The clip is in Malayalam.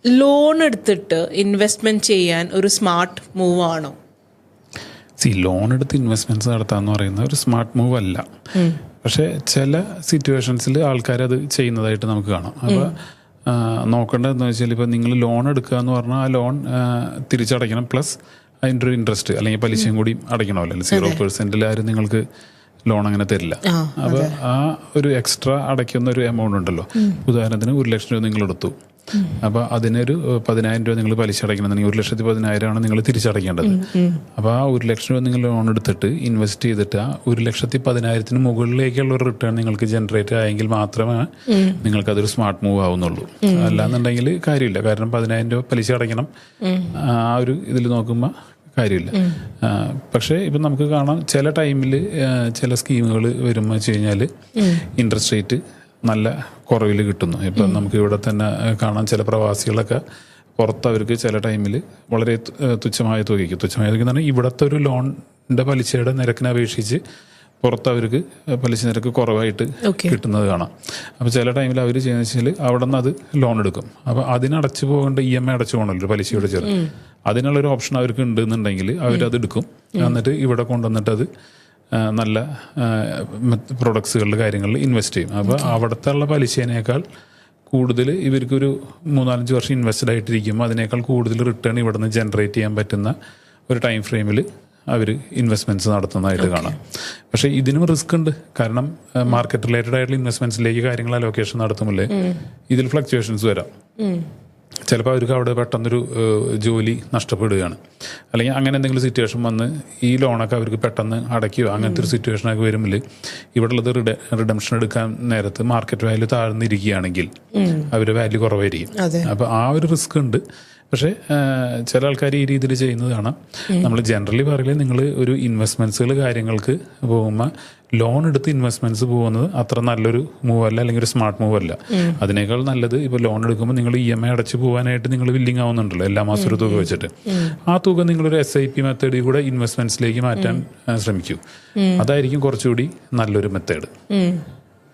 ലോൺ എടുത്തിട്ട് ഇൻവെസ്റ്റ്മെന്റ് ചെയ്യാൻ ഒരു സ്മാർട്ട് മൂവ് ആണോ? ലോൺ എടുത്ത് ഇൻവെസ്റ്റ്മെന്റ്സ് നടത്താന്ന് പറയുന്നത് ഒരു സ്മാർട്ട് മൂവ് അല്ല. പക്ഷെ ചില സിറ്റുവേഷൻസിൽ ആൾക്കാർ അത് ചെയ്യുന്നതായിട്ട് നമുക്ക് കാണാം. അപ്പോൾ നോക്കേണ്ടതെന്ന് വെച്ചാൽ ഇപ്പോൾ നിങ്ങൾ ലോൺ എടുക്കുക എന്ന് പറഞ്ഞാൽ ആ ലോൺ തിരിച്ചടയ്ക്കണം, പ്ലസ് അതിൻ്റെ ഒരു ഇൻട്രസ്റ്റ് അല്ലെങ്കിൽ പലിശയും കൂടി അടയ്ക്കണമല്ലോ. 0% ആരും നിങ്ങൾക്ക് ലോൺ അങ്ങനെ തരില്ല. അപ്പോൾ ആ ഒരു എക്സ്ട്രാ അടയ്ക്കുന്ന ഒരു എമൗണ്ട് ഉണ്ടല്ലോ. ഉദാഹരണത്തിന് 1 ലക്ഷം രൂപ നിങ്ങൾ എടുത്തു, അപ്പോൾ അതിനൊരു 10,000 രൂപ നിങ്ങൾ പലിശ അടയ്ക്കണമെന്നുണ്ടെങ്കിൽ 1,10,000 നിങ്ങൾ തിരിച്ചടയ്ക്കേണ്ടത്. അപ്പോൾ ആ 1 ലക്ഷം രൂപ നിങ്ങൾ ലോൺ എടുത്തിട്ട് ഇൻവെസ്റ്റ് ചെയ്തിട്ട് ആ 1,10,000 മുകളിലേക്കുള്ള ഒരു റിട്ടേൺ നിങ്ങൾക്ക് ജനറേറ്റ് ആയെങ്കിൽ മാത്രമേ നിങ്ങൾക്കതൊരു സ്മാർട്ട് മൂവ് ആവുന്നുള്ളൂ. അല്ലാന്നുണ്ടെങ്കിൽ കാര്യമില്ല. കാരണം 10,000 രൂപ പലിശ അടയ്ക്കണം, ആ ഒരു ഇതിൽ നോക്കുമ്പോൾ കാര്യമില്ല. പക്ഷേ ഇപ്പം നമുക്ക് കാണാം ചില ടൈമിൽ ചില സ്കീമുകൾ വരുമ്പോൾ വെച്ച് കഴിഞ്ഞാൽ ഇൻട്രസ്റ്റ് റേറ്റ് നല്ല കുറവിൽ കിട്ടുന്നു. ഇപ്പം നമുക്ക് ഇവിടെ തന്നെ കാണാം, ചില പ്രവാസികളൊക്കെ പുറത്ത് അവർക്ക് ചില ടൈമിൽ വളരെ തുച്ഛമായ തുകയ്ക്ക് എന്ന് പറഞ്ഞാൽ ഇവിടുത്തെ ഒരു ലോണിൻ്റെ പലിശയുടെ നിരക്കിനെ അപേക്ഷിച്ച് പുറത്ത് അവർക്ക് പലിശ നിരക്ക് കുറവായിട്ട് കിട്ടുന്നത് കാണാം. അപ്പോൾ ചില ടൈമിൽ അവർ ചെയ്യുന്നത് വെച്ചാൽ അവിടെ നിന്ന് അത് ലോൺ എടുക്കും. അപ്പോൾ അതിനടച്ചു പോകേണ്ട EMI അടച്ചു പോകണമല്ലോ പലിശയോട് ചേർന്ന്. അതിനുള്ളൊരു ഓപ്ഷൻ അവർക്ക് ഉണ്ടെന്നുണ്ടെങ്കിൽ അവരത് എടുക്കും. എന്നിട്ട് ഇവിടെ കൊണ്ടുവന്നിട്ട് അത് നല്ല പ്രൊഡക്ട്സുകളുടെ കാര്യങ്ങളിൽ ഇൻവെസ്റ്റ് ചെയ്യും. അപ്പോൾ അവിടുത്തെ ഉള്ള പലിശേനേക്കാൾ കൂടുതൽ ഇവർക്കൊരു 3-4 വർഷം ഇൻവെസ്റ്റഡ് ആയിട്ടിരിക്കുമ്പോൾ അതിനേക്കാൾ കൂടുതൽ റിട്ടേൺ ഇവിടെ നിന്ന് ജനറേറ്റ് ചെയ്യാൻ പറ്റുന്ന ഒരു ടൈം ഫ്രെയിമിൽ അവർ ഇൻവെസ്റ്റ്മെൻറ്റ്സ് നടത്തുന്നതായിട്ട് കാണാം. പക്ഷേ ഇതിനും റിസ്ക് ഉണ്ട്. കാരണം മാർക്കറ്റ് റിലേറ്റഡ് ആയിട്ടുള്ള ഇൻവെസ്റ്റ്മെൻറ്റ്സിലേക്ക് കാര്യങ്ങൾ അലോക്കേഷൻ നടത്തുമ്പോൾ ഇതിൽ ഫ്ലക്ച്വേഷൻസ് വരാം. ചിലപ്പോൾ അവർക്ക് അവിടെ പെട്ടെന്നൊരു ജോലി നഷ്ടപ്പെടുകയാണ്, അല്ലെങ്കിൽ അങ്ങനെ എന്തെങ്കിലും സിറ്റുവേഷൻ വന്ന് ഈ ലോണൊക്കെ അവർക്ക് പെട്ടെന്ന് അടയ്ക്കുകയോ അങ്ങനത്തെ ഒരു സിറ്റുവേഷനൊക്കെ വരുമ്പോൾ ഇവിടെ ഉള്ളത് റിഡംഷൻ എടുക്കാൻ നേരത്ത് മാർക്കറ്റ് വാല്യൂ താഴ്ന്നിരിക്കുകയാണെങ്കിൽ അവരുടെ വാല്യൂ കുറവായിരിക്കും. അപ്പോൾ ആ ഒരു റിസ്ക് ഉണ്ട്. പക്ഷേ ചില ആൾക്കാർ ഈ രീതിയിൽ ചെയ്യുന്നത് കാണാം. നമ്മൾ ജനറലി പറയില്ലേ, നിങ്ങൾ ഒരു ഇൻവെസ്റ്റ്മെൻറ്റ്സുകൾ കാര്യങ്ങൾക്ക് പോകുമ്പോൾ ലോൺ എടുത്ത് ഇൻവെസ്റ്റ്മെൻറ്റ്സ് പോകുന്നത് അത്ര നല്ലൊരു മൂവ് അല്ല, അല്ലെങ്കിൽ ഒരു സ്മാർട്ട് മൂവ് അല്ല. അതിനേക്കാൾ നല്ലത് ഇപ്പോൾ ലോൺ എടുക്കുമ്പോൾ നിങ്ങൾ EMI അടച്ചു പോകാനായിട്ട് നിങ്ങൾ വില്ലിങ് ആവുന്നുണ്ടല്ലോ എല്ലാ മാസം ഒരു തുക വെച്ചിട്ട്. ആ തുക നിങ്ങളൊരു SIP മെത്തേഡിൽ കൂടെ ഇൻവെസ്റ്റ്മെൻറ്റ്സിലേക്ക് മാറ്റാൻ ശ്രമിക്കൂ. അതായിരിക്കും കുറച്ചുകൂടി നല്ലൊരു മെത്തേഡ്.